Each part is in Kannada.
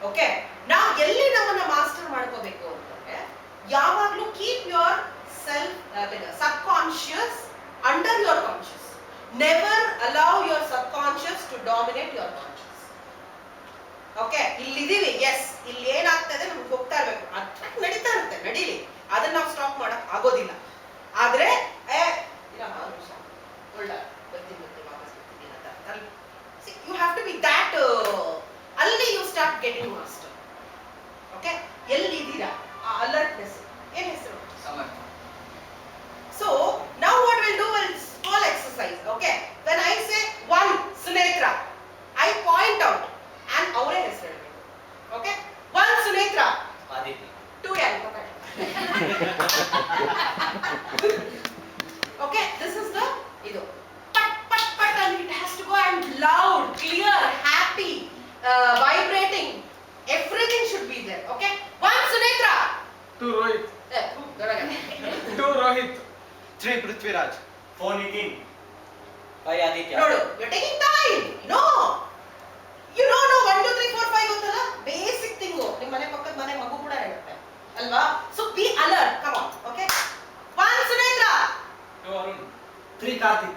ಓಕೆ, ನಾವು ಎಲ್ಲಿ ನಮ್ಮನ್ನ ಮಾಸ್ಟರ್ ಮಾಡ್ಕೋಬೇಕು ಅಂತಂದ್ರೆ ಯಾವಾಗಲೂ keep your self subconscious under your conscious. Never allow your subconscious to dominate your conscious. Okay, ಇಲ್ಲಿದ್ದೀವಿ, ಎಸ್, ಇಲ್ಲಿ ಏನಾಗ್ತದೆ ನಮ್ಗೆ ಹೋಗ್ತಾ ಇರ್ಬೇಕು, ಅದು ನಡೀತಾ ಇರುತ್ತೆ, ನಡೀಲಿ, ಅದನ್ನ ನಾವು ಸ್ಟಾಪ್ ಮಾಡಕ್ ಆಗೋದಿಲ್ಲ. ಆದ್ರೆ ಒಳ್ಳೆ ಬರ್ತೀನಿ ವಾಪಸ್ ಬರ್ತೀನಿ ಅಂತ you have to be that, ಅಲ್ಲಿ you start getting master. Okay, ಎಲ್ಲಿದ್ದೀರಾ ಆ ಅಲರ್ಟ್ನೆಸ್, ಏನ್ ಹೆಸರು? Samar. So now what we'll do is small exercise. Okay, when I say 1 Sunetra, I point out and ಅವರೇ ಹೆಸರು ಹೇಳಬೇಕು. Okay, 1 Sunetra, Aditya. 2 ಯಾರು ಪಕ್ಕ. Okay, this is the ಇದು pat and it has to go and loud, clear, happy, vibrating, everything should be there. Okay, 1 Sunetra, 2 Rohit, 2 Rohit, 3 Prithviraj, 4 Nitin, 5 Aditya. ನೋಡು, you're taking time. No, you know 1 2 3 4 5 ಗೊತ್ತಲ್ಲ, ಬೇಸಿಕ್ ಥಿಂಗ್. ನಿಮ್ಮ ಮನೆ ಪಕ್ಕದ ಮನೆ ಮಗು ಕೂಡ ಹೇಳುತ್ತೆ ಅಲ್ವಾ? So be alert, come on. Okay, 1 Sunetra, 2 Arun, 3 Karthik,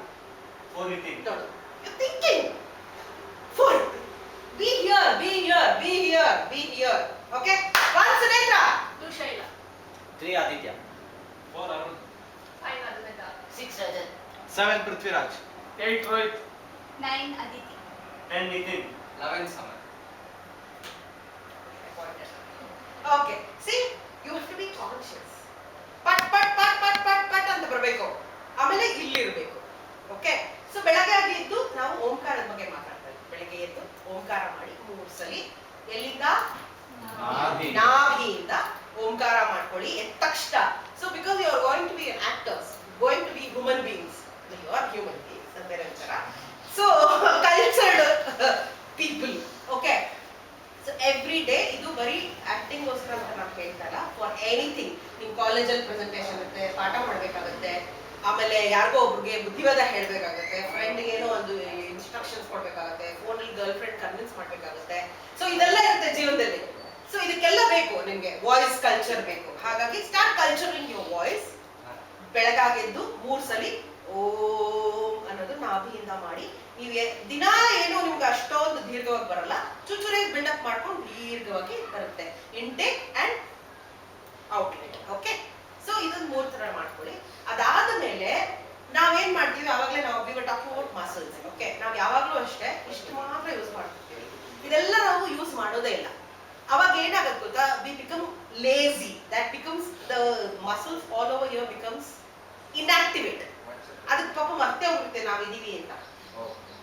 4 Nitin. ನೋಡು, you're thinking. 4, be here, be here, be here, be here. Okay, 1 Sunetra, 2 Shaila, 3 Aditya, 4 Arun, 5 Advaita, 6 Rajat, 7 Prithviraj, 8 Rohit, 9 Aditi, 10 Nitin, 11 Samar. Okay, see, you have to be conscious. ಪಟ್ ಅಂತ ಬರಬೇಕು, ಆಮೇಲೆ ಇಲ್ಲಿ ಇರಬೇಕು. ಓಕೆ, ಸೊ ಬೆಳಗ್ಗೆ ಆಗಿ ಎದ್ದು ನಾವು ಓಂಕಾರದ ಬಗ್ಗೆ ಮಾತಾಡ್ತಾ ಇದ್ವಿ. ಬೆಳಗ್ಗೆ ಎದ್ದು ಓಂಕಾರ ಮಾಡಿ 3 ಸಲಿ, ಎಲ್ಲಿಂದ? ನಾಭಿಯಿಂದ ಓಂಕಾರ ಮಾಡ್ಕೊಳ್ಳಿ ಎದ್ದ ತಕ್ಷಣ. So because you are going to be actors, going to be human beings, you are human beings ಅಂತ ಬೇರೆ ಒಂಥರ. So cultured people. Okay, so every day ಇದು ಬರೀ ಆಕ್ಟಿಂಗ್ ಗೋಸ್ಕರ ಅಂತ ನಾವು ಹೇಳ್ತಾ ಇಲ್ಲ, ಫಾರ್ ಎನಿಥಿಂಗ್. ನಿಮ್ ಕಾಲೇಜಲ್ಲಿ ಪ್ರೆಸೆಂಟೇಷನ್ ಇರುತ್ತೆ, ಪಾಠ ಮಾಡ್ಬೇಕಾಗುತ್ತೆ, ಆಮೇಲೆ ಯಾರಿಗೋ ಒಬ್ರಿಗೆ ಬುದ್ಧಿವಾದ ಹೇಳ್ಬೇಕಾಗುತ್ತೆ, ಫ್ರೆಂಡ್ಗೆ ಏನೋ ಒಂದು ಇನ್ಸ್ಟ್ರಕ್ಷನ್ಸ್ ಕೊಡ್ಬೇಕಾಗುತ್ತೆ, ಫೋನಲ್ಲಿ ಗರ್ಲ್ ಫ್ರೆಂಡ್ ಕನ್ವಿನ್ಸ್ ಮಾಡ್ಬೇಕಾಗುತ್ತೆ. ಸೊ ಇದೆಲ್ಲ ಇರುತ್ತೆ ಜೀವನದಲ್ಲಿ. ಸೊ ಇದಕ್ಕೆಲ್ಲ ಬೇಕು ನಿಮ್ಗೆ ವಾಯ್ಸ್ ಕಲ್ಚರ್ ಬೇಕು. ಹಾಗಾಗಿ ಸ್ಟಾರ್ಟ್ ಕಲ್ಚರಿಂಗ್ ಯುವರ್ ವಾಯ್ಸ್. ಬೆಳಗಾಗೆದ್ದು 3 ಸಲಿ ಓಂ ಅನ್ನೋದು ನಾಭಿಯಿಂದ ಮಾಡಿ. ನೀವು ದಿನ ಏನೋ ನಿಮ್ಗೆ ಅಷ್ಟೊಂದು ದೀರ್ಘವಾಗಿ ಬರಲ್ಲ, ಚುಚುರೆ ಬಿಲ್ಡಪ್ ಮಾಡ್ಕೊಂಡು ದೀರ್ಘವಾಗಿ ಬರುತ್ತೆ, intake and outlet. Okay, so ಇದನ್ನ 3 ತರ ಮಾಡ್ಕೊಳ್ಳಿ. ಅದಾದ ಮೇಲೆ ನಾವೇನ್ ಮಾಡ್ತೀವಿ, ಆವಾಗಲೇ ನಾವು we were talking about muscles. Okay, ನಾವು ಯಾವಾಗಲೂ ಅಷ್ಟೇ ಇಷ್ಟು ಮಾತ್ರ ಯೂಸ್ ಮಾಡ್ತಿರ್ತೀವಿ, ಇದೆಲ್ಲ ನಾವು ಯೂಸ್ ಮಾಡೋದೇ ಇಲ್ಲ. ಅವಾಗ ಏನಾಗುತ್ತೆ ಗೊತ್ತಾ, we become lazy, that becomes the muscles all over your becomes inactivate. ಅದಕ್ಕೆ ಪಾಪ ಮತ್ತೆ ಹೋಗುತ್ತೆ ನಾವಿದೀವಿ ಅಂತ.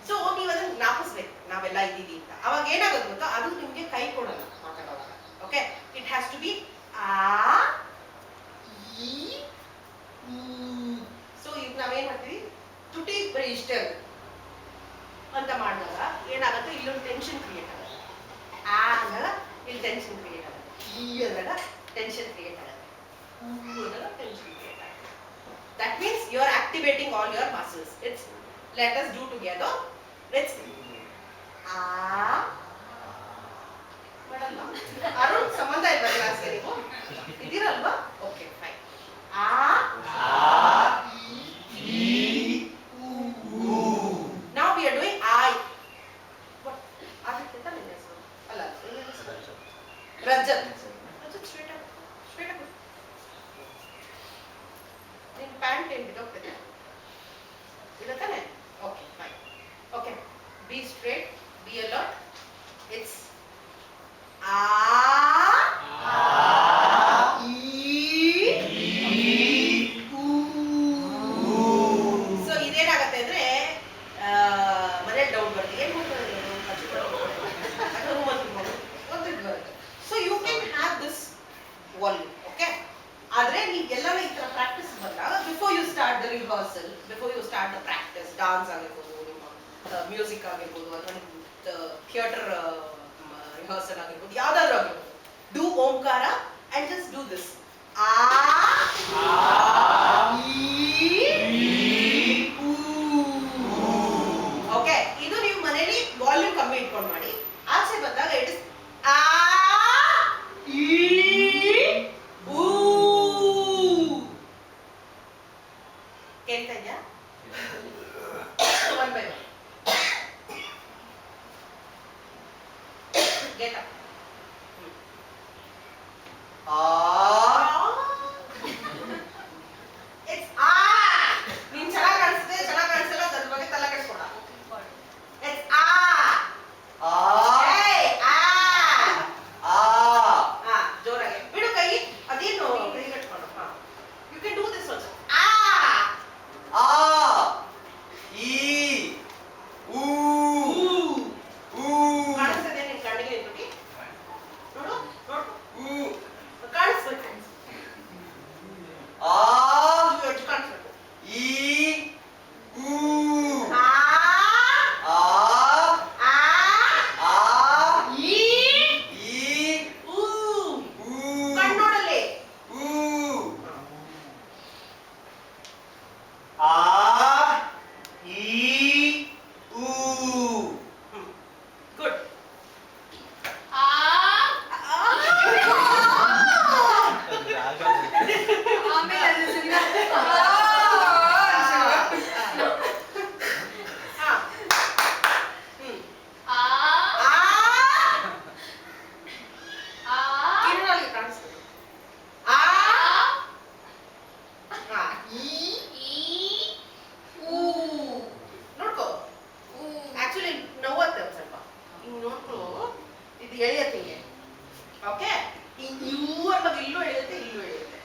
ಸೊ ನೀವು ಅದನ್ನ ಜ್ಞಾಪಿಸ್ಬೇಕು, ನಾವೆಲ್ಲ ಇದ್ದೀವಿ ಅಂತ. ಅವಾಗ ಏನಾಗುತ್ತೆ ಗೊತ್ತಾ, ಅದು ನಿಮ್ಗೆ ಕೈ ಕೊಡಲ್ಲ ಮಾತಾಡುವಾಗ. Okay, it has to be ಆ ಈ ಊ. ಸೊ ಈಗ ನಾವೇನ್ ಮಾಡ್ತೀವಿ, ತುಟಿ ಬರೀ ಇಷ್ಟೇ ಅಂತ ಮಾಡಿದಾಗ ಏನಾಗುತ್ತೆ, ಇಲ್ಲೊಂದು ಟೆನ್ಷನ್ ಕ್ರಿಯೇಟ್ ಆಗುತ್ತೆ. ಆ ಅಂದಾಗ ಇಲ್ಲಿ ಟೆನ್ಷನ್ ಕ್ರಿಯೇಟ್ ಆಗುತ್ತೆ, ಈ ಅಂದಾಗ ಟೆನ್ಷನ್ ಕ್ರಿಯೇಟ್ ಆಗುತ್ತೆ, ಊ ಅಂದಾಗ ಟೆನ್ಷನ್ ಕ್ರಿಯೇಟ್ ಆಗುತ್ತೆ. That means you are activating all your muscles. Let us do together. Let's ಮಾಡಲ್ಲ. ಅರುಣ್ ಸಂಬಂಧ ಇಲ್ವಾ ಕ್ಲಾಸ್ಗೆ ನೀವು? ಇದ್ದೀರಲ್ವಾ? Okay, fine. Now we are doing I. What? Aditya ತಾನೇ ಹೆಸರು? ಅಲ್ಲ, ರಜತ್. Rajat straight up. ನಿನ್ ಪ್ಯಾಂಟ್ ಏನು ಬಿದ್ದೋಗ್ತಿದೆ? ಇದೆ ತಾನೆ? Okay, fine. Okay, be straight, be alert. It's ಆ ಈ ಊ. ಸೊ ಇದೇನಾಗತ್ತೆ ಅಂದ್ರೆ ಮನೇಲಿ ಡೌಟ್ ಬರುತ್ತೆ, ಏನು ಬರುತ್ತೆ. So you can have this volume. Okay, ಆದ್ರೆ ನೀವು ಎಲ್ಲರೂ ಈ ತರ ಪ್ರಾಕ್ಟೀಸ್ ಬಂದಾಗ before you start the rehearsal, before you start the practice, dance ಆಗಿರ್ಬೋದು, ನಿಮ್ಮ ಮ್ಯೂಸಿಕ್ ಆಗಿರ್ಬೋದು, ಅಥವಾ ನಿಮ್ಮ ಥಿಯೇಟರ್ ರಿಹರ್ಸಲ್ ಆಗಿರ್ಬೋದು, ಯಾವ್ದಾದ್ರು ಆಗಿರ್ಬೋದು, ಡೂ ಓಂಕಾರ and just do this. Ah okay, ಇದು ನೀವು ಮನೇಲಿ ವಾಲ್ಯೂಮ್ ಕಮ್ಮಿ ಇಟ್ಕೊಂಡು ಮಾಡಿ. ಆಚೆ ಬಂದಾಗ ಇಟ್ ಇಸ್ ಕೇಳ್ತಾ ಇದ್ಯಾ one by one get up it's ಆ ನೀನ್ ಚೆನ್ನಾಗಿ ಕಾಣಿಸುತ್ತೆ ಚೆನ್ನಾಗಿ ಕಾಣಿಸಲ್ಲ ಅದ್ರ ಬಗ್ಗೆ ತಲೆ ಕೆಡಿಸ್ಕೊಡ ಇಟ್ಸ್ ಆ ಏಯ್ ಆ ಜೋರಾಗಿ ಬಿಡು ಕೈ ಅದೇನು ಕೈ ಕಟ್ಕೊಂಡು ಹಾ you can do this also ಕಾಣಿಸ್ತದೆ ನಿನ್ ಕಣ್ಣಿಗೆ ತುಟಿ ನೋಡು ನೋಡು ಕಾಣಿಸ್ಬೇಕು ಎಷ್ಟು ಕಾಣಿಸ್ಬೇಕು ಕಣ್ಣೋಡಲ್ಲಿ ಗುಡ್ ಆಮೇಲೆ ಅದು ಸುಮ್ಮನೆ ನೋಡ್ಕೋ ಆಕ್ಚುಲಿ ನೋವತ್ತೆ ಒಂದ್ ಸ್ವಲ್ಪ ಹಿಂಗ್ ನೋಡ್ಕೊ ಇದು ಎಳೆಯತ್ತೆ ಹಿಂಗೆ ಓಕೆ ಇವಾಗ ಇಲ್ಲೂ ಎಳೆಯುತ್ತೆ ಇಲ್ಲೂ ಎಳೆಯುತ್ತೆ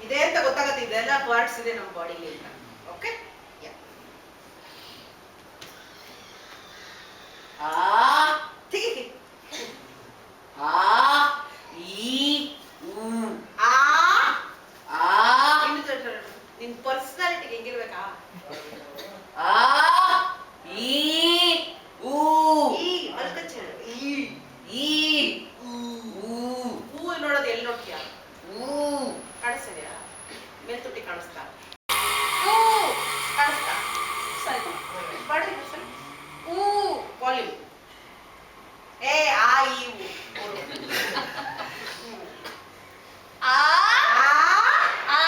ಇದೆ ಅಂತ ಗೊತ್ತಾಗತ್ತೆ ಇದೆಲ್ಲ ಪಾರ್ಟ್ಸ್ ಇದೆ ನಮ್ಮ ಬಾಡಿಲಿ ಅಂತ ಓಕೆ ತೆಗಿ ನಿನ್ ಪರ್ಸನಾಲಿಟಿಗೆ ಹೆಂಗಿರ್ಬೇಕಾ ಈ ಮಲ್ಕಚ್ಚ ಹೂ ನೋಡೋದು ಎಲ್ಲಿ ನೋಡ್ತೀಯಾ ಕಾಣಿಸ್ತಿದ್ಯಾ ಮೇಲ್ತುಟಿ ಕಾಣಿಸ್ತಾ ಕಾಣಿಸ್ತಾ ಸ್ವಲ್ಪ ಬಾಡಿ ವಾಲ್ಯೂಮ್ ಏ ಆ ಈ ಆ ಆ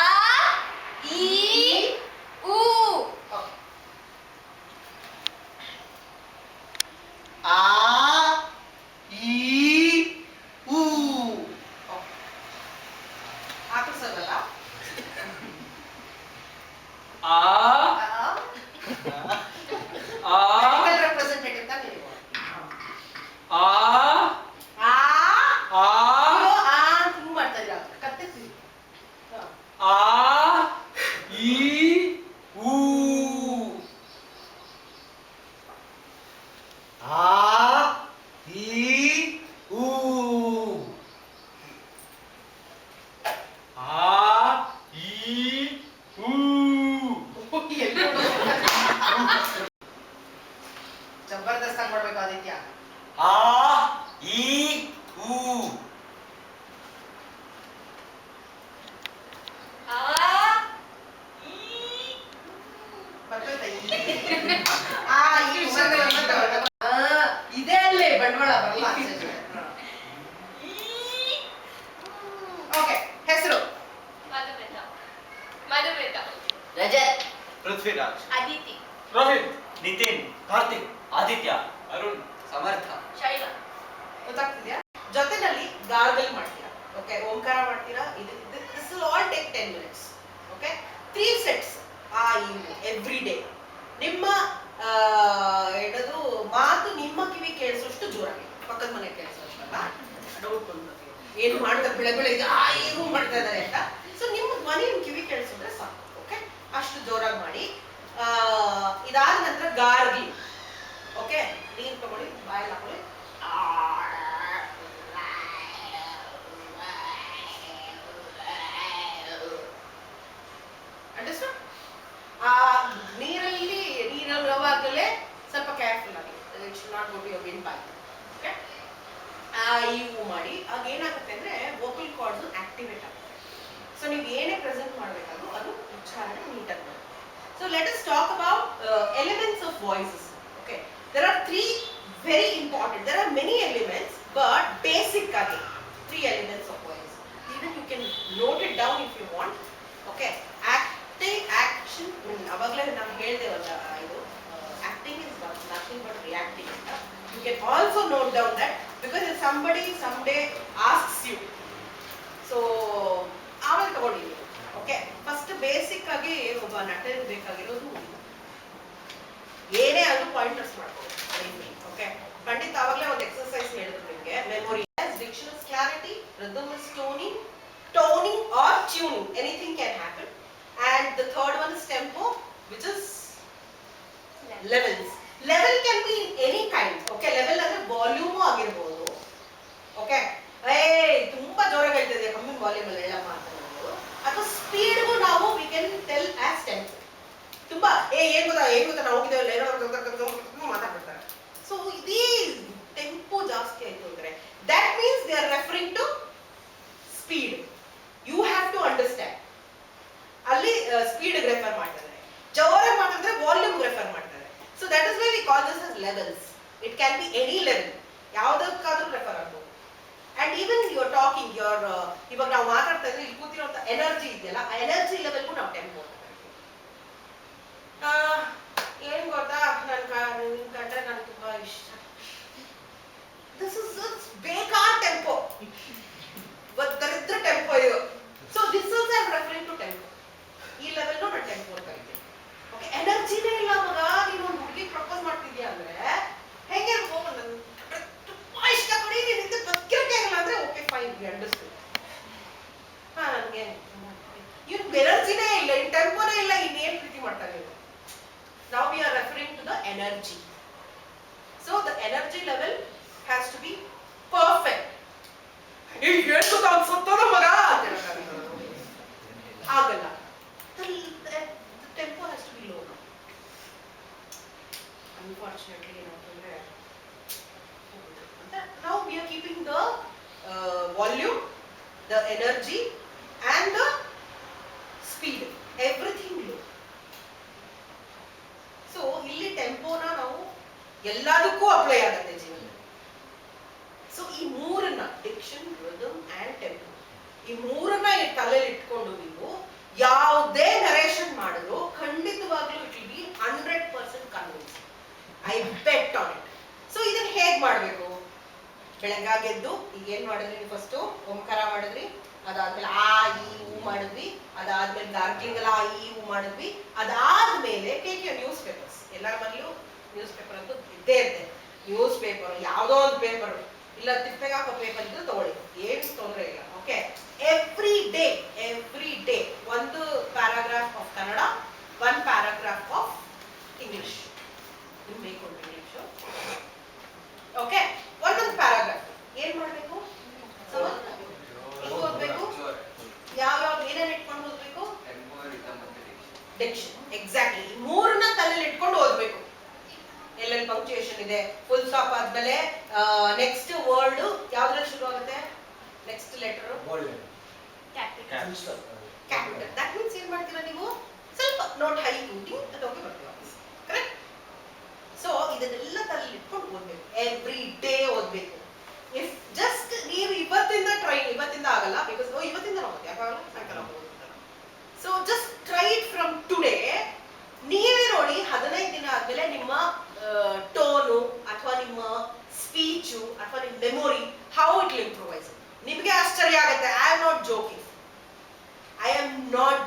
ಈ ಊ ಹಾಕಿಸೋದಲ್ಲ ಮೆಡಿಕಲ್ ರೆಪ್ರೆಸೆಂಟೇಟಿವ್ ಅಂತ ನೀವು ಹಿಂಗ್ ಮಾಡ್ತಾ ಇದ್ದೀರಾ ಕತ್ತಿಸಿ ಜಬರ್ದಸ್ತ್ ಆಗಿ ಮಾಡ್ಬೇಕು ಆದಿತ್ಯ ಇದೇ ಅಲ್ಲೇ ಬಂಡವಾಳ ಬರಲ್ಲ ಓಕೆ ಹೆಸರು ಮಧುಮಿತಾ ರಜತ್ ಪೃಥ್ವಿರಾಜ್ ಅದಿತಿ ರೋಹಿತ್ ನಿತಿನ್ ಕಾರ್ತಿಕ್ ಆದಿತ್ಯ ಅರುಣ್ ಸಮರ್ಥ ಶೈಲಾ ಗೊತ್ತಾಗ್ತಿದ್ಯಾ ಜೊತೆನಲ್ಲಿ ಗಾರ್ಗಲ್ ಮಾಡ್ತೀರಾ ಓಕೆ ಓಂಕಾರ ಮಾಡ್ತೀರಾ ಇದು this will all take 10 minutes okay 3 sets every day ನಿಮ್ಮ ಏನದು ಮಾತು ನಿಮ್ಮ ಕಿವಿ ಕೇಳಿಸೋಷ್ಟು ಜೋರಾಗಿ ಪಕ್ಕದ ಮನೆ ಕೇಳಿಸೋಷ್ಟಲ್ಲ ಡೌಟ್ ಬಂದು ಏನು ಮಾಡ್ತಾರೆ ಬೆಳೆ ಬೆಳೆ ಇದು ಏನು ಮಾಡ್ತಾ ಇದ್ದಾರೆ ಅಂತ ಸೊ ನಿಮ್ಮ ಧ್ವನಿ ನಿಮ್ಮ ಕಿವಿ ಕೇಳಿಸಿದ್ರೆ ಸಾಕು ಓಕೆ ಅಷ್ಟು ಜೋರಾಗಿ ಮಾಡಿ ಇದಾದ ನಂತರ ಗಾರ್ಗಿ ಓಕೆ ನೀರು ತಗೊಳ್ಳಿ ಬಾಯಲ್ಲಿ ಹಾಕೊಳ್ಳಿ ಅಂಡರ್ಸ್ಟ್ಯಾಂಡ್ ನೀರಲ್ಲಿ ಯಾವಾಗಲೇ ಸ್ವಲ್ಪ ಕೇರ್ಫುಲ್ ಆಗಿ it should not go to your windpipe okay ಇವು ಮಾಡಿ ಆಗ ಏನಾಗುತ್ತೆ ಅಂದ್ರೆ ವೋಕಲ್ ಕಾರ್ಡ್ಸ್ ಆಕ್ಟಿವೇಟ್ ಆಗುತ್ತೆ ಸೊ ನೀವು ಏನೇ ಪ್ರೆಸೆಂಟ್ ಮಾಡಬೇಕಾದ್ರೂ ಅದು ಉಚ್ಚಾರಣೆ ನೀಟಾಗಿ ಬರುತ್ತೆ so let us talk about elements of voices okay there are 3 very important. There are many elements, but basic agi 3 elements of voice. Even you can note it down if you want. Okay, acting, action, also note down that because if somebody someday asks you, so ಆಮೇಲೆ ತಗೊಳ್ಳಿ. ಓಕೆ, ಫಸ್ಟ್ ಬೇಸಿಕ್ ಆಗಿ ಒಬ್ಬ ನಟನಿಗೆ ಬೇಕಾಗಿರೋದು ಏನೇ ಆದ್ರೂ ಪಾಯಿಂಟರ್ಸ್ ಮಾಡ್ಬೋದು. ಓಕೆ, ಖಂಡಿತ ಆವಾಗಲೇ ಒಂದು ಎಕ್ಸರ್ಸೈಸ್ ಹೇಳಿದ್ರು ನಿಮಗೆ. Memory, diction is clarity, rhythm is toning or tuning, anything can happen. And the third one is tempo, which is levels. Level can be in any kind. Okay, level ಅಂದ್ರೆ ವಾಲ್ಯೂಮ್ ಆಗಿರಬಹುದು. ಓಕೆ, ತುಂಬಾ ಜೋರಾಗಿ ಹೇಳ್ತಿದೆ, ಕಮ್ಮಿ ವಾಲ್ಯೂಮ್ ಅಲ್ಲಿ ಹೇಳಮ್ಮ ಅಂತ ಹೇಳ್ಬೋದು. ಅಥವಾ ಸ್ಪೀಡ್ಗೂ ನಾವು we can tell as tempo. ತುಂಬಾ ಏನ್ ಗೊತ್ತಾ ನಾವು ಹೋಗಿದ್ದೇವೆ ಏನೋ ಮಾತಾಡ್ತಾರೆ. ಸೊ ಇದೇ ಟೆಂಪೋ ಜಾಸ್ತಿ ಆಯ್ತು ಅಂದ್ರೆ that means they are referring to speed. You have to understand. ಅಲ್ಲಿ ಸ್ಪೀಡ್ ರೆಫರ್ ಮಾಡ್ತಾರೆ, ಜೋರಾಗಿ ಮಾತಾಡಿದ್ರೆ ವಾಲ್ಯೂಮ್ ರೆಫರ್ ಮಾಡ್ತಾರೆ. So that is why we call this as levels. It can be any level, ಯಾವುದಕ್ಕಾದ್ರೂ ರೆಫರ್ ಆಗ್ಬೋದು. ಅಂಡ್ ಈವನ್ ಯುವರ್ ಟಾಕಿಂಗ್, ಇವಾಗ ನಾವು ಮಾತಾಡ್ತಾ ಇದ್ರೆ ಇಲ್ಲಿ ಕೂತಿರುವಂತ ಎನರ್ಜಿ ಇದೆಯಲ್ಲ, ಆ ಎನರ್ಜಿ ಲೆವೆಲ್ಗೂ ನಾವು ಟೆಂಪೋ ಅಂತ ಕರಿತೀವಿ. ಏನ್ ಗೊತ್ತಾ, ನಿನ್ ಕಂಡ್ರೆ ನನ್ಗೆ ತುಂಬಾ ಇಷ್ಟ. ದಿಸ್ ಇಸ್ ಬೇಕಾದ ಟೆಂಪೋ, ದರಿದ್ರ ಟೆಂಪೋ ಇದು. So this is I am referring to tempo. ಈ ಲೆವೆಲ್ ನಾನು ಟೆಂಪೋ ಅಂತ ಕರಿತೀನಿ. ಓಕೆ, ಎನರ್ಜಿನೇ ಇಲ್ಲ ಮಗ, ನೀನು ಒಂದು ಹುಡುಗಿ ಪ್ರಪೋಸ್ ಮಾಡ್ತಿದ್ಯಾ ಅಂದ್ರೆ ಹೆಂಗೆ ತುಂಬಾ ಇಷ್ಟ ಪಡಿ ನಿನ್ನಿಂದ ಬದುಕಿರಕ್ಕೆ ಆಗಲ್ಲ ಅಂದ್ರೆ ಓಕೆ ಫೈನ್, ವಿ ಅಂಡರ್ಸ್ಟ್ಯಾಂಡ್. ನನಗೆ ಇವ್ನು ಎನರ್ಜಿನೇ ಇಲ್ಲ, ಇನ್ ಟೆಂಪೋನೇ ಇಲ್ಲ, ಇನ್ನೇನ್ ಪ್ರೀತಿ ಮಾಡ್ತಾರೆ ಇವರು. Now we are referring to the energy. So the energy level has to be perfect. Hey, ಏನು ಗೊತ್ತಾ ಸತ್ತೋದ ಮಗ ಅಂತ ಆಗಲ್ಲ. The tempo has to be low. Unfortunately, now we are keeping the volume, the energy and the speed, everything low. So ಇಲ್ಲಿ ಟೆಂಪೋನ ನಾವು ಎಲ್ಲದಕ್ಕೂ ಅಪ್ಲೈ ಆಗುತ್ತೆ ಜೀವನದಲ್ಲಿ. ಸೊ ಈ ಮೂರನ್ನ, ಡಿಕ್ಷನ್, ರಿದಮ್ ಅಂಡ್ ಟೆಂಪೋ, ಈ ಮೂರನ್ನ ತಲೆಯಲ್ಲಿ ಇಟ್ಕೊಂಡು ನೀವು ಯಾವುದೇ ನರೇಷನ್ ಮಾಡಿದ್ರು ಖಂಡಿತವಾಗ್ಲೂ it will be 100% convince. I bet on it. So ಇದನ್ನ ಹೇಗ್ ಮಾಡ್ಬೇಕು? ಬೆಳಗಾಗೆದ್ದು ಈಗ ಏನ್ ಮಾಡಿದ್ರಿ ನೀವು? ಫಸ್ಟ್ ಓಂಕಾರ ಮಾಡಿದ್ರಿ, ಅದಾದ್ಮೇಲೆ ಆ ಈ ಊ ಮಾಡಿದ್ವಿ, ಅದಾದ್ಮೇಲೆ ಗಾರ್ಗ್ಲಿಂಗ್ ಎಲ್ಲ ಆ ಈ ಊ ಮಾಡಿದ್ವಿ. ಅದಾದ್ಮೇಲೆ ಟೇಕ್ ಯುವರ್ ನ್ಯೂಸ್ ಪೇಪರ್ಸ್. ಎಲ್ಲರ ಮನೆಯಲ್ಲೂ ನ್ಯೂಸ್ ಪೇಪರ್ ಅಂತೂ ಇದ್ದೇ ಇರುತ್ತೆ. ನ್ಯೂಸ್ ಪೇಪರ್, ಯಾವುದೋ ಒಂದು ಪೇಪರ್ ಇಲ್ಲ ತಿಪ್ಪೆಗೆ ಹಾಕೋ ಪೇಪರ್ ಇದ್ದು ತಗೊಳ್ಳಿ, ಏನು ತೊಂದರೆ ಇಲ್ಲ. ಓಕೆ, ಎವ್ರಿ ಡೇ ಒಂದು paragraph of Kannada, one paragraph of English. ನಿಮ್ಗೆ ಬೇಕು ಇಂಗ್ಲಿಷ್. ಓಕೆ, ಒಂದೊಂದು ಪ್ಯಾರಾಗ್ರಾಫ್ ಏನ್ ಮಾಡ್ಬೇಕು? ಓದ್ಬೇಕು. ಯಾವ್ಯಾವ್ದು ಏನೇನು ಇಟ್ಕೊಂಡು ಓದ್ಬೇಕು? Diction, exactly. ಮೂರನ್ನ ತಲೆಯಲ್ಲಿ ಇಟ್ಕೊಂಡು ಓದ್ಬೇಕು. ಎಲ್ಲೆಲ್ಲಿ ಪಂಕ್ಚುಯೇಷನ್ ಇದೆ, ಫುಲ್ ಸ್ಟಾಪ್ ಆದ್ಮೇಲೆ ನೆಕ್ಸ್ಟ್ ವರ್ಡ್ ಯಾವ್ದ್ರಲ್ಲಿ ಶುರು ಆಗುತ್ತೆ? Next letter capital. That means ಏನ್ ಮಾಡ್ತೀರಾ ನೀವು? ಸ್ವಲ್ಪ ನೋಟ್ ಹೈ ಕೂಟಿ ಅದಕ್ಕೆ ಬರ್ತೀವಿ. ಕರೆಕ್ಟ್? ಸೊ ಇದನ್ನೆಲ್ಲ ತಲೆಯಲ್ಲಿ ಇಟ್ಕೊಂಡು ಓದ್ಬೇಕು, ಎವ್ರಿ ಡೇ ಓದ್ಬೇಕು. ಇಫ್ ಜಸ್ಟ್ ನೀವು ಇವತ್ತಿಂದ ಆಗಲ್ಲ, ಬಿಕಾಸ್ ಇವತ್ತಿಂದ ಹೋಗುತ್ತೆ, ಯಾಕಾಗಲ್ಲ, ಸಾಯಂಕಾಲ ಹೋಗುತ್ತೆ. So just try it from today. ನೀವೇ ನೋಡಿ 15 ದಿನ ಆದ್ಮೇಲೆ ನಿಮ್ಮ ಟೋನು ಅಥವಾ ನಿಮ್ಮ ಸ್ಪೀಚು ಅಥವಾ ನಿಮ್ಮ memory how it will improvise. ನಿಮಗೆ ಆಶ್ಚರ್ಯ ಆಗುತ್ತೆ. I am not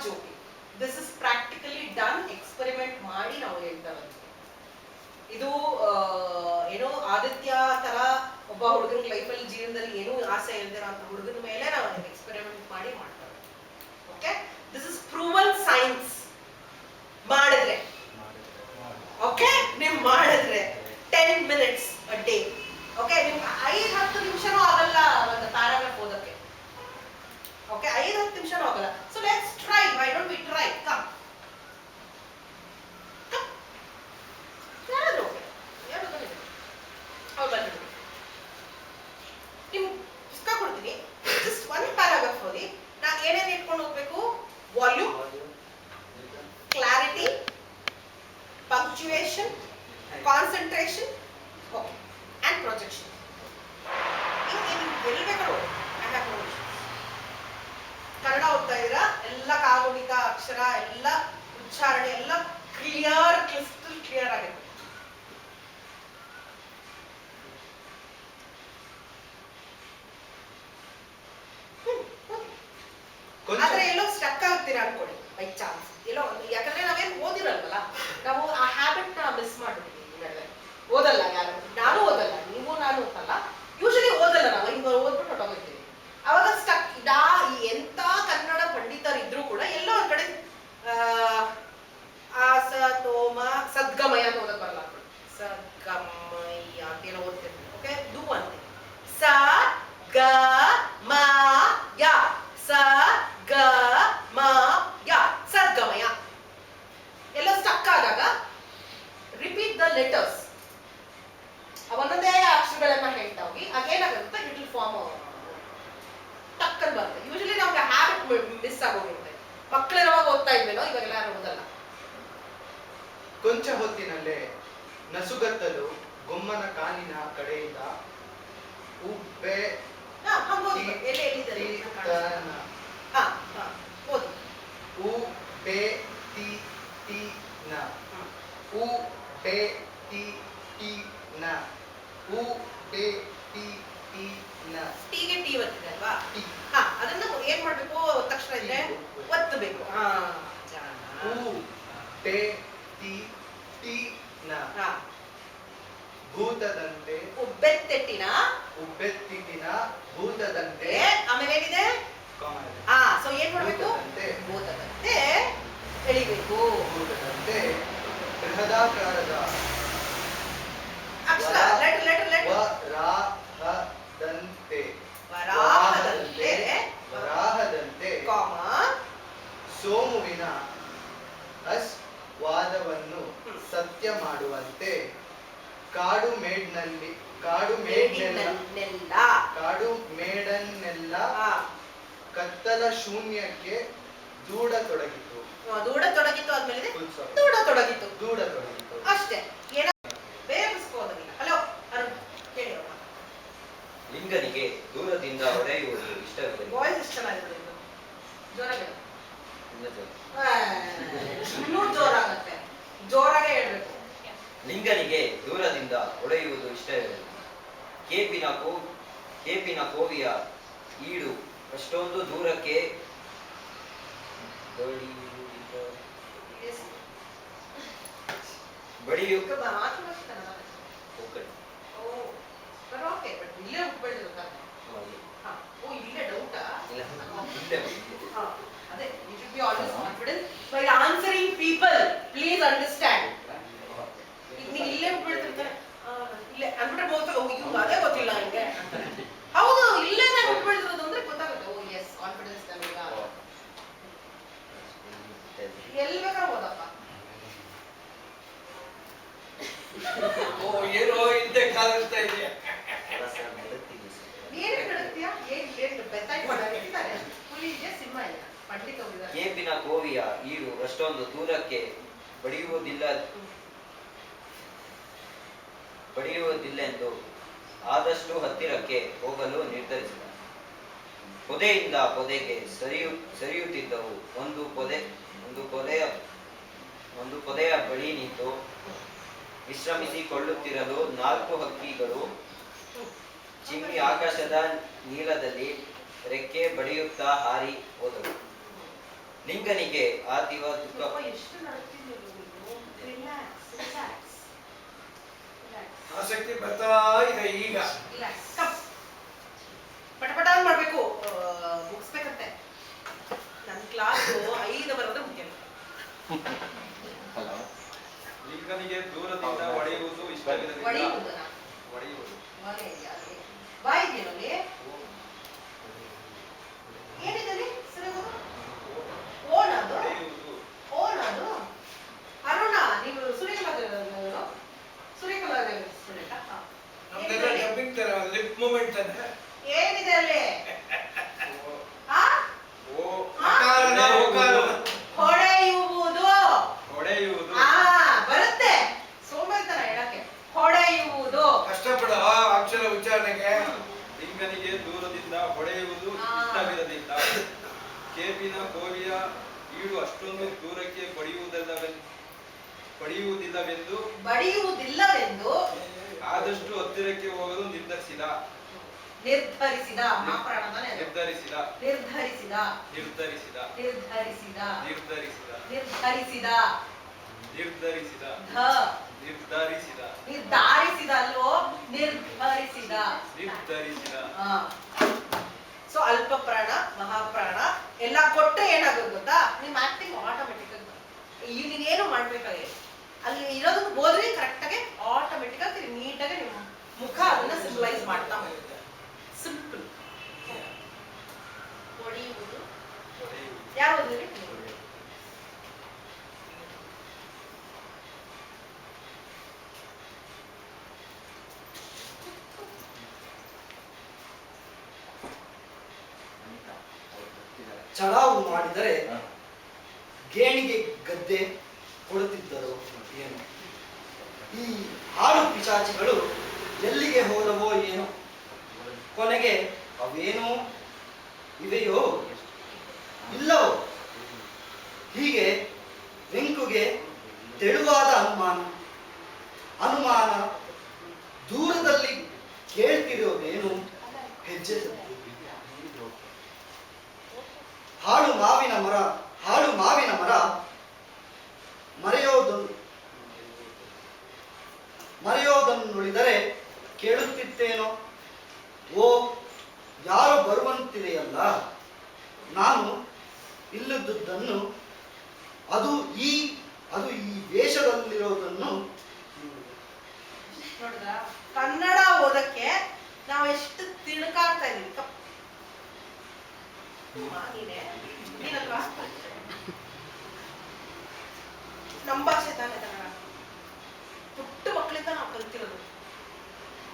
joking. This is practically done. Experiment ಮಾಡಿ ನಾವು ಹೇಳ್ತಾ ಬಂದ್ವಿ. ಇದು ಏನೋ ಆದಿತ್ಯ ತರ ಒಬ್ಬ ಹುಡುಗನ ಲೈಫಲ್ಲಿ ಜೀವನದಲ್ಲಿ ಏನೂ ಆಸೆ ಇಲ್ದಿರೋ ಅಂತ ಹುಡುಗನ ಮೇಲೆ ನಾವು ಎಕ್ಸ್ಪೆರಿಮೆಂಟ್ ಮಾಡಿ ಮಾಡ್ತಾರೆ. Okay, this is proven science. ಮಾಡಿದ್ರೆ ಓಕೆ, ನೀವು ಮಾಡಿದ್ರೆ 10 minutes a day. ಓಕೆ, ನಿಮ್ಗೆ 5-10 ನಿಮಿಷನೂ ಆಗಲ್ಲ ಒಂದು ಪ್ಯಾರಾಗ್ರಾಫ್ ಓದಕ್ಕೆ. ಓಕೆ, 5-10 ನಿಮಿಷನೂ ಆಗಲ್ಲ. So let's try. Why don't we try? Come. ನಿಮ್ ಪುಸ್ತಕ ಕೊಡ್ತೀನಿ, ಜಸ್ಟ್ ಒಂದು ಪ್ಯಾರಾಗ್ರಾಫ್ ಓದಿ. ನಾನು ಏನೇನು ಇಟ್ಕೊಂಡು ಹೋಗ್ಬೇಕು? Volume, clarity, punctuation, concentration, okay, and projection. ಎಲ್ಲಿ ಬೇಕಾದ್ರೂ ಕನ್ನಡ ಓದ್ತಾ ಇದ್ದೀರಾ, ಎಲ್ಲ ಕಾಗುಣಿತ ಅಕ್ಷರ ಎಲ್ಲ ಉಚ್ಚಾರಣೆ ಎಲ್ಲ ಕ್ಲಿಯರ್, ಕ್ರಿಸ್ಟಲ್ ಕ್ಲಿಯರ್ ಆಗಿದೆ. ಅಂದ್ರೆ ಎಲ್ಲೋ ಸ್ಟಕ್ ಆಗ್ತೀರಾ ಅನ್ಕೊಳ್ಳಿ ಬೈ ಚಾನ್ಸ್ ಎಲ್ಲೋ ಯಾಕಂದ್ರೆ ನಾವೇನು ಓದಿರಲ್ವಲ್ಲ ನಾವು ಆ ಹ್ಯಾಬಿಟ್ ನ ಮಿಸ್ ಮಾಡ್ಬಿಟ್ಟಿದ್ದೀವಿ ಓದಲ್ಲ ಯಾರು ನಾನು ಓದಲ್ಲ ನೀವು ನಾನು ಓದಲ್ಲ ಯೂಶಲಿ ಓದಲ್ಲ ನಾವು ಹಿಂಗ ಓದ್ಬಿಟ್ಟು ಹೊಟ್ಟೋಗಿರ್ತೀವಿ ಅವಾಗ ಸ್ಟಕ್ ಎಂತ ಕನ್ನಡ ಪಂಡಿತರಿದ್ರು ಕೂಡ ಎಲ್ಲೋ ಒಂದ್ ಕಡೆ ಆಸತೋಮ ಸದ್ಗಮಯ ಅಂತ ಓದಕ್ ಬರಲ್ಲ ಸದ್ಗಮಯ ಅಂತ ಏನೋ ಓದ್ತಿರ್ತೀವಿ ಓಕೆ ಡೂ ಅಂತೆ ಸ ಗ ಮ ಯ ಸ ಗ ಮ ಯ ಸದ್ಗಮಯ ಎಲ್ಲೋ ಸ್ಟಕ್ ಆದಾಗ ರಿಪೀಟ್ ದ ಲೆಟರ್ಸ್ ಒಂದೊಂದೇ ಅಕ್ಷರಗಳನ್ನ ಹೇಳ್ತಾ ಹೋಗಿ ಆಗೇನಾಗುತ್ತೆ ಇಟ್ ವಿಲ್ ಫಾರ್ಮ್ ಟಕ್ಕನ್ ಬರುತ್ತೆ ಯೂಶಲಿ ನಮ್ಗೆ ಹ್ಯಾಬಿಟ್ ಮಿಸ್ ಆಗೋಗಿರುತ್ತೆ ಮಕ್ಕಳಿರುವಾಗ ಓದ್ತಾ ಇದ್ವೇನೋ ಇವಾಗೆಲ್ಲ ಯಾರು ಓದಲ್ಲ ಕೊಂಚ ಹೊತ್ತಿನಲ್ಲೇ ನಸುಗತ್ತಲು ಗೊಮ್ಮನ ಕಾಲಿನ ಕಡೆಯಿಂದ ಉಬ್ಬೆ ಓದು ಉ ಬೆ ತಿ ಟಿ ನ ಉ ಬೆ ತಿ ಟಿ ನ ಉ ಬೆ ತಿ ಟಿ ನ ಟೀಗೆ ಟೀ ಬರ್ತಿದೆ ಅಲ್ವಾ ಟಿ ಅದನ್ನ ಏನ್ ಮಾಡ್ಬೇಕು ತಕ್ಷಣ ಇದ್ರೆ ಒತ್ತಬೇಕು ಉ ಬೆ ತಿ ಟಿ ನ ಭೂತದಂತೆ ಉಬ್ಬೆತ್ತೆಟ್ಟಿನ ಉಬ್ಬೆತ್ತಿನ ಭೂತದಂತೆ ಆಮೇಲೆ ಏನಿದೆ ಸೊ ಏನ್ ಮಾಡ್ಬೇಕು ಭೂತದಂತೆ ಎಳಿಬೇಕು ಭೂತದಂತೆ ಬೃಹದಾಕಾರದ ಅಕ್ಷರ ಲೆಟರ್ ವರಾಹದಂತೆ ವರಾಹದಂತೆ ವರಾಹದಂತೆ ಕಾಮ ಸೋಮುವಿನ ವಾದವನ್ನು ಸತ್ಯ ಮಾಡುವಂತೆ ಕಾಡು ಮೇಡನ್ನೆಲ್ಲ ಕತ್ತಲ ಶೂನ್ಯಕ್ಕೆ ದೂಡತೊಡಗಿತು ಆದ್ಮೇಲೆ ದೂಡತೊಡಗಿತು ದೂಡತೊಡಗಿತು ಅಷ್ಟೇ ಏನ ಬೇರೆ ಪುಸ್ತಕವಾಗಿಲ್ಲ ಹಲೋ ಅರುಣ್ ಕೇಳಿ ಲಿಂಗನಿಗೆ ದೂರದಿಂದ ಹೊಡೆಯುವುದು ಇಷ್ಟವಿಲ್ಲ. ವಾಯ್ಸ್ ಇಷ್ಟ ಚೆನ್ನಾಗಿದೆ ಇದು ಜೋರಾಗಿ ಇನ್ನೂ ಜೋರಾಗತ್ತೆ ಜೋರಾಗೆ ಹೇಳ್ಬೇಕು ಲಿಂಗನಿಗೆ ದೂರದಿಂದ ಹೊಡೆಯುವುದು ಇಷ್ಟವಿಲ್ಲ. ಕೇಪಿನ ಕೋವಿಯ ಈಡು ಅಷ್ಟೊಂದು ದೂರಕ್ಕೆ ಬಡಿಯು ಇಲ್ಲೇ ಉಟ್ಕೊಳ್ತಿರುತ್ತಾರೆ ಇಲ್ಲೇ ಡೌಟಾ ಅದೇ you should be always confident by answering people please understand ನೀವು ಇಲ್ಲೇ ಉಟ್ಕೊಳ್ತಿರ್ತಾರೆ ಇಲ್ಲೇ ಅಂದ್ಬಿಟ್ರೆ ಇವ್ರು ಅದೇ ಗೊತ್ತಿಲ್ಲ ನಿಮಗೆ ಹೌದು ಇಲ್ಲೇ ನಾನು ಉಟ್ಕೊಳ್ತಿರೋದು ಅಂದ್ರೆ ಗೊತ್ತಾಗುತ್ತೆ ಓ ಎಸ್ ಕಾನ್ಫಿಡೆನ್ಸ್ ನಮೀಗ ಎಲ್ಲಿ ಬೇಕಾದ್ರೆ ಓದಪ್ಪ ಏನೋ ಹಿಂದೆ ಕಾಲಿಸ್ತಾ ಇದೆಯಾ ಏನ್ ಕಡುತ್ತೀಯಾ ಏನ್ ಬೆತ್ತಾಗಿ ಮಾಡಿದ್ದಾರೆ ಹುಲಿಗೆ ಸಿಂಹ ಇಲ್ಲ ಪಂಡಿತ ಹೋಗಿದ್ದಾರೆ ಕೇಪಿನ ಕೋವಿಯ ಈಡು ಅಷ್ಟೊಂದು ದೂರಕ್ಕೆ ಬಡಿಯುವುದಿಲ್ಲೆಂದು ಆದಷ್ಟು ಹತ್ತಿರಕ್ಕೆ ಹೋಗಲು ನಿರ್ಧರಿಸಿದ. ಪೊದೆಯಿಂದ ಪೊದೆಗೆ ಸರಿಯುತ್ತಿದ್ದವು. ಒಂದು ಪೊದೆಯ ಬಳಿ ನಿಂತು ವಿಶ್ರಮಿಸಿಕೊಳ್ಳುತ್ತಿರಲು 4 ಹಕ್ಕಿಗಳು ಚಿಮ್ಮಿ ಆಕಾಶದ ನೀಲದಲ್ಲಿ ರೆಕ್ಕೆ ಬಡಿಯುತ್ತಾ ಹಾರಿ ಹೋದವು. ಲಿಂಗನಿಗೆ ಆ ತೀವ್ರ ದುಃಖ ಎಷ್ಟು ನಡ್ತಿದ್ದೀವಿ ರಿಲ್ಯಾಕ್ಸ್ ಆಸಕ್ತಿ ಬರ್ತಾ ಇದೆ ಈಗ. ಪಟಪಟ ಮಾಡ್ಬೇಕು ಮುಗಿಸ್ಬೇಕಂತೆ ನನ್ನ ಕ್ಲಾಸು 5 ಬರೋದ್ರೆ ಮುಖ್ಯ ಲಿಂಗನಿಗೆ ದೂರದಿಂದ ಹೊಡೆಯುವುದು ಇಷ್ಟವಿಲ್ಲದಿಲ್ಲ. ಹೊಡೆಯುವುದನ್ನ ಹೊಡೆಯುವುದು ಬಾಯಿದೇನಲ್ಲಿ ಏನಿದೆ ಸರಿ ಓನದು ಹೊಡೆಯುವುದು ಓನದು ಅರುಣ ನೀವು ಸೂರ್ಯಕಲಾ ಸ್ಟೂಡೆಂಟ್ ನಮ್ದೆಲ್ಲ ಡಬ್ಬಿಂಗ್ ತರ ಲಿಪ್ ಮೂಮೆಂಟ್ ಅಂತ ಏನಿದೆ ಅಲ್ಲಿ ಓ ಅಕಾರನ ಓಕಾರನ ಹೊಡೆಯುವುದು ಹೊಡೆಯುವುದು ಬರುತ್ತೆ ಸೋಂಬೇರಿತನ ಹೇಳಕ್ಕೆ ಹೊಡೆಯುವುದು ಕಷ್ಟಪಡ ಅಕ್ಷರ ಉಚ್ಚಾರಣೆಗೆ. ಲಿಂಗನಿಗೆ ದೂರದಿಂದ ಹೊಡೆಯುವುದು ಇಷ್ಟವಿರಲಿಲ್ಲ. ಕೇಪಿನ ಕೋವಿಯ ಈಡು ಅಷ್ಟೊಂದು ದೂರಕ್ಕೆ ಬಡಿಯುವುದಿಲ್ಲವೆಂದು. ಬಡಿಯುವುದಿಲ್ಲವೆಂದು ಆದಷ್ಟು ಹತ್ತಿರಕ್ಕೆ ಹೋಗಲು ನಿರ್ಧರಿಸಿದ. ನಿರ್ಧರಿಸಿದ ಮಹಾಪ್ರಾಣ ತಾನೇ ಅದು. ನಿರ್ಧರಿಸಿದ ನಿರ್ಧರಿಸಿದ ನಿರ್ಧರಿಸಿದ ನಿರ್ಧರಿಸಿದ ನಿರ್ಧರಿಸಿದ ನಿರ್ಧರಿಸಿದ ನಿರ್ಧರಿಸಿದ ಧ ನಿರ್ಧರಿಸಿದ ನಿರ್ಧಾರಿಸಿದ ಅಲ್ವೋ ನಿರ್ಧರಿಸಿದ ನಿರ್ಧರಿಸಿದ ಸೊ ಅಲ್ಪ ಪ್ರಾಣ ಮಹಾಪ್ರಾಣ ಎಲ್ಲ ಕೊಟ್ಟರೆ ಏನಾಗೋದು ಗೊತ್ತಾ ನಿಮ್ ಆಕ್ಟಿಂಗ್ ಆಟೋಮೆಟಿಕ್ ಆಗಿ ನೀನೇನು ಮಾಡ್ಬೇಕಾಗಿಲ್ಲ ಅಲ್ಲಿ ಇರೋದನ್ನ ಹೋದ್ರೆ ಕರೆಕ್ಟ್ ಆಗಿ ಆಟೋಮೆಟಿಕ್ ಆಗಿ ನೀಟಾಗಿ ನಿಮ್ಮ ಮುಖ ಅದನ್ನ ಸಿಂಬಲೈಸ್ ಮಾಡ್ತಾ ಹೋಗುತ್ತೆ ಸಿಂಪಲ್ ಹೊಡೆಯುವುದು ಯಾವುದು ಚಡಾವು ಮಾಡಿದರೆ ಗೇಣಿಗೆ ಗದ್ದೆ ಕೊಡುತ್ತಿದ್ದರು ಏನು ಈ ಹಾಡು ಪಿಶಾಚಿಗಳು ಎಲ್ಲಿಗೆ ಹೋದವೋ ಏನೋ ಕೊನೆಗೆ ಅವೇನೋ ಇವೆಯೋ ಇಲ್ಲವೋ ಹೀಗೆ ವೆಂಕುಗೆ ತೆಳುವಾದ ಅನುಮಾನ ದೂರದಲ್ಲಿ ಕೇಳ್ತಿರೋದೇನು ಹೆಜ್ಜೆ ಸದ್ದು. ಹಾಳು ಮಾವಿನ ಮರ ಮರೆಯೋದನ್ನುಳಿದರೆ ಕೇಳುತ್ತಿತ್ತೇನೋ ಓ ಯಾರು ಬರುವಂತಿದೆಯಲ್ಲ ನಾನು ಇಲ್ಲದುದನ್ನು ಅದು ಈ ವೇಷದಲ್ಲಿರೋದನ್ನು ನೋಡಿದ್ರ ಕನ್ನಡ ಓದಕ್ಕೆ ನಾವು ಎಷ್ಟು ತಿಳ್ಕಾಡ್ತಾ ಇದೀವಿ ನಮ್ಮ ಭಾಷೆ ತಾನೆ ಕನ್ನಡ ಪುಟ್ಟ ಮಕ್ಕಳಿಂದ ನಾವು ಕಲ್ತಿರೋದು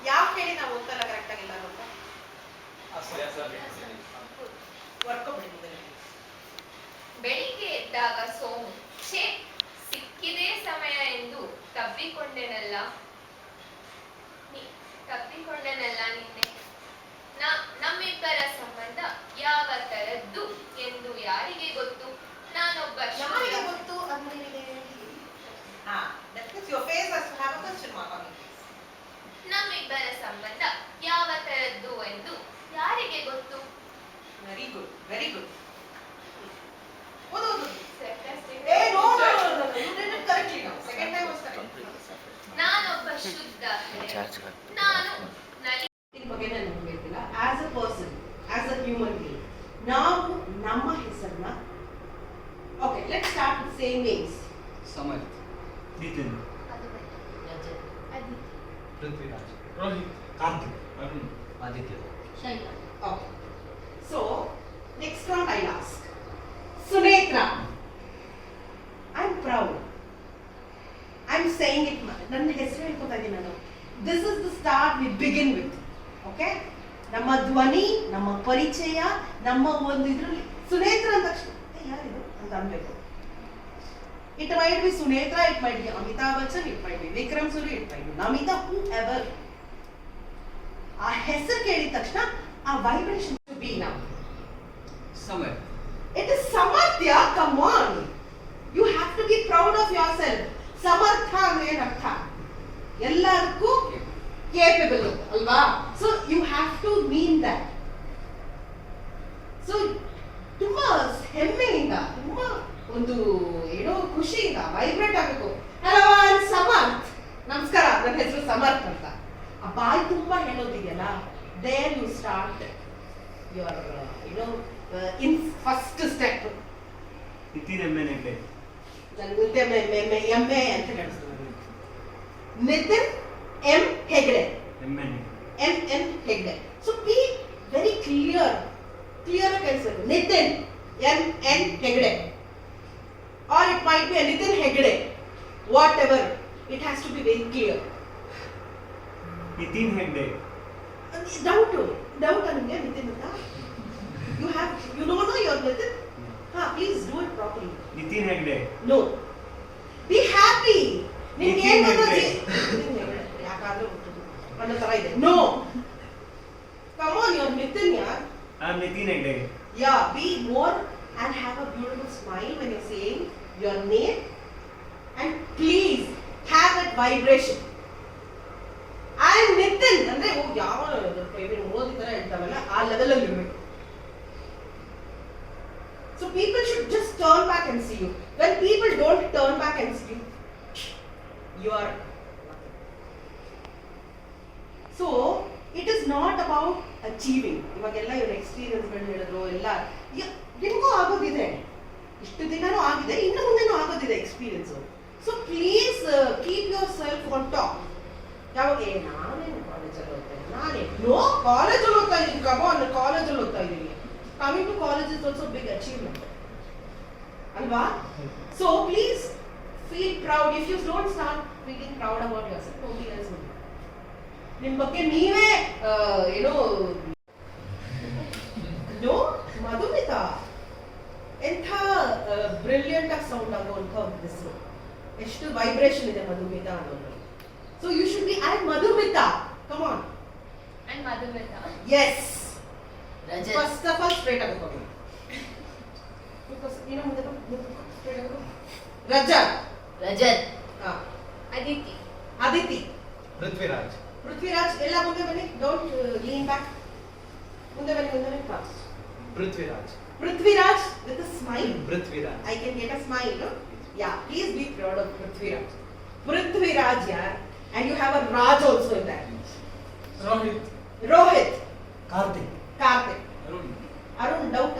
ಯಾಕೆ ಹೇಳಿ ನಾವು ಓದ್ತಲ್ಲ ಕರೆಕ್ಟ್ ಆಗಿಲ್ಲ ಅಂತ ಬೆಳಿಗ್ಗೆ ಎದ್ದಾಗ ಸೋಮು ಛೇ ಸಿಕ್ಕಿದೇ ಸಮಯ ಎಂದು ತಬ್ಬಿಕೊಂಡೆನಲ್ಲ ನಿನ್ನೆ ನಮ್ಮಿಬ್ಬರ ಸಂಬಂಧ ಯಾವ ತರದ್ದು ಎಂದು ಯಾರಿಗೆ ಗೊತ್ತು ನಾನೊಬ್ಬ ಯಾರಿಗೆ ಗೊತ್ತು ಅಂದ್ರೆ your face has to have a question mark on it. ನಮ್ಮಿಬ್ಬರ ಸಂಬಂಧ ಯಾವ ತರದ್ದು ಎಂದು ಯಾರಿಗೆ ಗೊತ್ತು ವೆರಿ ಗುಡ್ ವೆರಿ ಗುಡ್ ಓದೋದು Sarcastic. no you did it correctly now second time was correct ನಾನೊಬ್ಬ ಶುದ್ಧ ಹೃದಯ. ನಾನು ಇದ್ರ ಬಗ್ಗೆ ನಾನು ಹೇಳ್ತಿಲ್ಲ as a person as a human being ನಾವು ನಮ್ಮ ಹೆಸರನ್ನ okay let's start with same names Samar Nitin ಅದು Prithviraj Rohit Karthik Arun Aditya Shaila. Okay so next round I ask Sunetra I am proud I am saying it ನನ್ನ ಹೆಸರು ಹೇಳ್ಕೊತಾ ಇದ್ದೀನಿ ನಾನು this is the start we begin with okay ನಮ್ಮ ಧ್ವನಿ ನಮ್ಮ ಪರಿಚಯ ನಮ್ಮ ಒಂದು ಇದ್ರಲ್ಲಿ ಸುನೇತ್ರ ಅಂದ ತಕ್ಷಣ ಯಾರಿದು ಅಂತ ಅನ್ಬೇಕು it might be Sunetra it might be Amitabh Bachchan it might be Vikram Suri it might be Namita whoever ಆ ಹೆಸರು ಕೇಳಿದ ತಕ್ಷಣ ಆ ವೈಬ್ರೇಷನ್ ಬಿ ನಾವು ಸಮರ್ ಇಟ್ ಇಸ್ ಸಮರ್ಥ್ಯ come on you have to be proud of your self ಸಮರ್ಥ ಅಂದ್ರೆ ಏನರ್ಥ ಎಲ್ಲದಕ್ಕೂ ಕೇಪಬಲ್ ಅಲ್ವಾ so you have to mean that so ತುಂಬಾ ಹೆಮ್ಮೆಯಿಂದ ತುಂಬಾ ಒಂದು ಏನೋ ಖುಷಿಯಿಂದ ವೈಬ್ರೇಟ್ ಆಗಬೇಕು ಹಲೋ ಸಮರ್ಥ್ ನಮಸ್ಕಾರ ನನ್ನ ಹೆಸರು ಸಮರ್ಥ್ ಅಂತ ಆ ಬಾಯಿ ತುಂಬಾ ಹೇಳೋದಿದೆಯಲ್ಲ there you start your you know in first step Nitin ಎಮ್ಮೆನ್ ಹೆಗ್ಡೆ ನನ್ನ ಎಮ್ಮೆ ಅಂತ ಕಾಣಿಸ್ತದೆ ನಿತಿನ್ ಎಂ ಹೆಗ್ಡೆ ಎಮ್ಮೆನ್ M Hegde so be very clear ಆಗಿ ಕೇಳಿಸ್ಬೇಕು Nitin N Hegde are it might be Nitin Hegde whatever it has to be very clear Nitin Hegde doubt ನಿಮಗೆ ನಿತಿನ್ ಅಂತ you know your Nitin please do it properly Nitin Hegde no be happy ನಿಮ್ಗೆ ಏನ್ ನಿತಿನ್ ಗೊತ್ತಾ ಯಾಕಾದ್ರೂ ಅನ್ನೋ ತರ ಇದೆ no come on your Nitin ಯಾರ್ I am Nitin Hegde Yeah, be more and have a beautiful smile when you're saying your name and please have that vibration. I am Nitin. ಅಂದ್ರೆ ಯಾವ ಓದಿದ್ರೆ turn back and see you. When people don't turn back and see you, you are nothing. So it is not about achieving. ಇವಾಗೆಲ್ಲ ಇವ್ರ ಎಕ್ಸ್ಪೀರಿಯನ್ಸ್ಗಳು ಹೇಳಿದ್ರು ಎಲ್ಲ ನಿಮಗೂ ಆಗೋದಿದೆ, ಇಷ್ಟು ದಿನನೂ ಆಗಿದೆ, ಇನ್ನು ಮುಂದೆನೂ ಆಗೋದಿದೆ experience. So please keep your self on top. ಯಾವಾಗ ನಾನೇನು ಕಾಲೇಜಲ್ಲಿ ಓದ್ತೇನೆ, ನೋ ಕಾಲೇಜಲ್ಲಿ ಓದ್ತಾ ಇದ್ದೀನಿ, ಕಮಾನ್ ಕಾಲೇಜಲ್ಲಿ ಓದ್ತಾ ಇದ್ದೀನಿ. Coming to college is also big achievement ಅಲ್ವಾ? So please feel proud. If you don't start feeling proud about yourself, nobody else will. ನಿಮ್ಮ ಬಗ್ಗೆ ನೀವೇ ಏನೋ ಮಧುಮಿತಾ ಎಂಥ ಬ್ರಿಲಿಯಂಟ್ ಆಗಿ ಸೌಂಡ್ ಆಗುವಂಥ ಒಂದು ಹೆಸರು, ಎಷ್ಟು ವೈಬ್ರೇಷನ್ ಇದೆ ಮಧುಮಿತಾ ಅನ್ನೋದು. So you should be at Madhumita, come on. And Madhumita. Yes, first of all straight ಆಗಿ ರಜತ್, Aditi. ಅದಿತಿ, ಪೃಥ್ವಿರಾಜ್. ಪೃಥ್ವಿರಾಜ್. ಎಲ್ಲ ಮುಂದೆ ಬನ್ನಿ, ಡೋಂಟ್ ಲೀನ್ ಬ್ಯಾಕ್. ಮುಂದೆ ಬನ್ನಿ. Prithviraj. Prithviraj with a smile. Prithviraj. I can get a smile, no? Yeah, please be proud of Prithviraj. Prithviraj, yeah. And you have a Raj also in that. Rohit. Karthik. Karthik. Arun. Arun, doubt?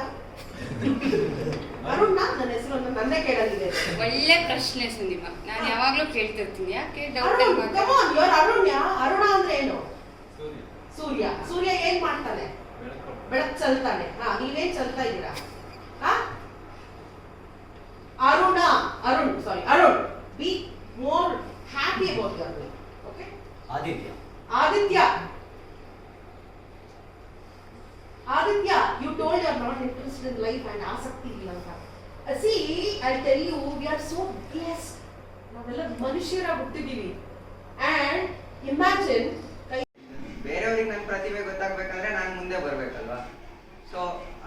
Arun ನನ್ನ ಹೆಸರು ನನ್ನೇ ಕೇಳಲಿದೆ. ಒಳ್ಳೆ ಪ್ರಶ್ನೆ ಸುಂದಿಮ, ನಾನು ಯಾವಾಗ್ಲೂ ಕೇಳ್ತಿರ್ತೀನಿ, ಯಾಕೆ doubt Arun, come on, you are Arunya. Aruna ಅಂದ್ರೆ ಏನು? ಸೂರ್ಯ. ಸೂರ್ಯ. ಸೂರ್ಯ ಏನ್ ಮಾಡ್ತಾನೆ? ಬೆಳಕು. ಬೆಳಕು ಚಲ್ತಾನೆ. ನೀವೇನ್ ಚಲ್ತಾ ಇದ್ದೀರಾ? Arun, be more happy about your life. Okay? Aditya. Aditya, you told you are not interested in life and ಆಸಕ್ತಿ ಇಲ್ಲ ಅಂತ. See, I'll tell you, we are so blessed. ನಾವೆಲ್ಲ ಮನುಷ್ಯರಾಗಿ ಹುಟ್ಟಿದೀವಿ. And imagine, ಬೇರೆಯವ್ರಿಗೆ ನನ್ನ ಪ್ರತಿಭೆ ಗೊತ್ತಾಗ್ಬೇಕಂದ್ರೆ ನಾನು ಮುಂದೆ ಬರಬೇಕಲ್ವಾ? ಸೊ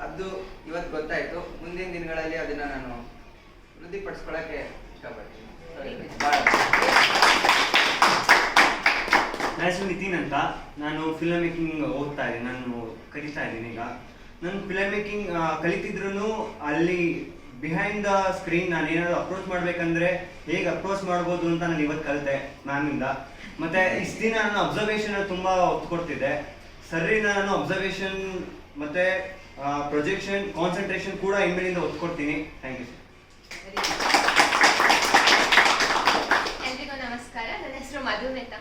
ಅದು ಇವತ್ತು ಗೊತ್ತಾಯ್ತು. ಮುಂದಿನ ದಿನಗಳಲ್ಲಿ ಅದನ್ನ ನಾನು ವೃದ್ಧಿಪಡಿಸ್ಕೊಳ್ಳೋಕ್ಕೆ ಇಷ್ಟಪಡ್ತೀನಿ. ನನ್ನ ಹೆಸರು ನಿತಿನ್ ಅಂತ. ನಾನು ಫಿಲ್ಮ್ ಮೇಕಿಂಗ್ ಓದ್ತಾ ಇದ್ದೀನಿ, ನಾನು ಕಲಿತಾ ಇದ್ದೀನಿ ಈಗ. ನಾನು ಫಿಲ್ಮ್ ಮೇಕಿಂಗ್ ಕಲಿತಿದ್ರು ಅಲ್ಲಿ ಬಿಹೈಂಡ್ ದ ಸ್ಕ್ರೀನ್ ನಾನು ಏನಾದ್ರು ಅಪ್ರೋಚ್ ಮಾಡ್ಬೇಕಂದ್ರೆ ಹೇಗೆ ಅಪ್ರೋಚ್ ಮಾಡ್ಬೋದು ಅಂತ ನಾನು ಇವತ್ತು ಕಲಿತೆ ಮ್ಯಾಮಿಂದ. ಮತ್ತೆ ಇಷ್ಟು ದಿನ ನಾನು ಅಬ್ಸರ್ವೇಷನ್ ತುಂಬಾ ಒತ್ತು ಕೊಡ್ತಿದ್ದೆ. ಸರ್ರಿನ ನಾನು ಅಬ್ಸರ್ವೇಷನ್ ಮತ್ತೆ ಪ್ರೊಜೆಕ್ಷನ್, ಕಾನ್ಸಂಟ್ರೇಷನ್ ಕೂಡ ಇನ್ಮೇಲಿಂದ ಒತ್ತು ಕೊಡ್ತೀನಿ. Thank you sir. ಎಲ್ರಿಗೂ ನಮಸ್ಕಾರ. ನನ್ನ ಹೆಸರು ಮಧುಮಿತಾ.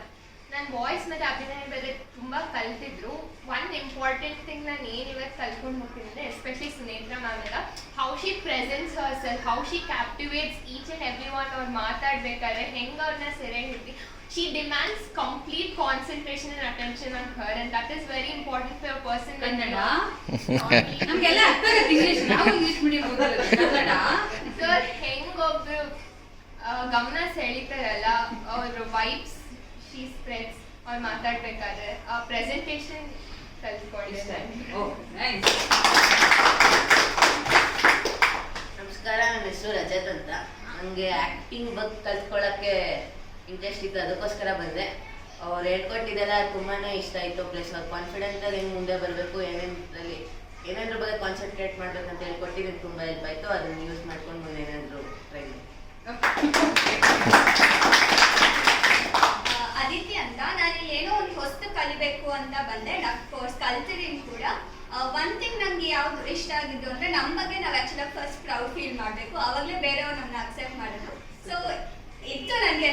ನನ್ನ ವಾಯ್ಸ್ ಮತ್ತು ಅಭಿನಯ ಬಗ್ಗೆ ತುಂಬ ಕಲ್ತಿದ್ರು. ಒನ್ ಇಂಪಾರ್ಟೆಂಟ್ ಥಿಂಗ್ ನಾನು ಏನು ಇವತ್ತು ಕಲ್ತ್ಕೊಂಡು ಹೋಗ್ತಿದ್ದೆ, ಎಸ್ಪೆಷಲಿ ಸುನೇತ್ರ ಮ್ಯಾಮ್ ಎಲ್ಲ, how she presence herself, how she captivates each and every one. ಅವ್ರು ಮಾತಾಡ್ಬೇಕಾದ್ರೆ ಹೆಂಗೆ ಅವ್ರನ್ನ ಸೆರೆ ಹಿಡ್ತಿ. She demands complete concentration and attention on her, and that is very important for a person. Kannada ನಮಗೆಲ್ಲ ಅರ್ಥ ಆಗುತ್ತೆ, ಇಂಗ್ಲಿಷ್ ನಾವು ಇಂಗ್ಲಿಷ್ ಮೀಡಿಯಂ ಓದಿರೋದು. ಕನ್ನಡ ಸರ್ ಹೆಂಗೊಬ್ರು ಗಮನ ಸೆಳೀತಾರಲ್ಲ, ಅವ್ರ ವೈಬ್ಸ್ ಶಿ ಸ್ಪ್ರೆಡ್ಸ್ ಅವ್ರು ಮಾತಾಡ್ಬೇಕಾದ್ರೆ, ಆ ಪ್ರೆಸೆಂಟೇಷನ್ ಕಲ್ತ್ಕೊಂಡಿದ್ದಾರೆ. ನಮಸ್ಕಾರ, ನನ್ನ ಹೆಸರು ರಜತ್ ಅಂತ. ನನಗೆ ಆ್ಯಕ್ಟಿಂಗ್ ಬಗ್ಗೆ ಕಲ್ತ್ಕೊಳ್ಳೋಕ್ಕೆ ಇಂಟ್ರೆಸ್ಟ್ ಇತ್ತು, ಅದಕ್ಕೋಸ್ಕರ ಬಂದೆ. ಅವ್ರು ಹೇಳ್ಕೊಟ್ಟಿದ್ದೆಲ್ಲ ತುಂಬಾ ಇಷ್ಟ ಆಯಿತು. ಪ್ಲಸ್ ಅವ್ರು ಕಾನ್ಫಿಡೆಂಟಾಗಿ ಹೆಂಗೆ ಮುಂದೆ ಬರಬೇಕು, ಏನೇದ್ರ ಬಗ್ಗೆ ಕಾನ್ಸಂಟ್ರೇಟ್ ಮಾಡ್ಬೇಕಂತ ಹೇಳ್ಕೊಟ್ಟಿದ್ದು ತುಂಬ ಹೆಲ್ಪ್ ಆಯಿತು. ಅದನ್ನು ಯೂಸ್ ಮಾಡ್ಕೊಂಡು ಮುಂದೆ ಏನಾದರೂ ಟ್ರೈ ಮಾಡಿ. ಅದಿತಿ ಅಂತ. ನಾನಿಲ್ಲಿ ಏನೋ ಒಂದು ಹೊಸ್ತು ಕಲಿಬೇಕು ಅಂತ ಬಂದೆ. ಅಫ್ಕೋರ್ಸ್ ಕಲ್ತಿದ್ದೀನಿ ಕೂಡ. ಒನ್ ಥಿಂಗ್ ನನಗೆ ಯಾವುದು ಇಷ್ಟ ಆಗಿದ್ದು ಅಂದರೆ, ನಮ್ಮ ಬಗ್ಗೆ ನಾವು ಆ್ಯಕ್ಚುಲಾಗಿ ಫಸ್ಟ್ ಪ್ರೌಡ್ ಫೀಲ್ ಮಾಡಬೇಕು, ಆವಾಗಲೇ ಬೇರೆಯವ್ರು ನಮ್ಮನ್ನ ಅಕ್ಸೆಪ್ಟ್ ಮಾಡೋದು. ಸೊ ಇತ್ತು ನನಗೆ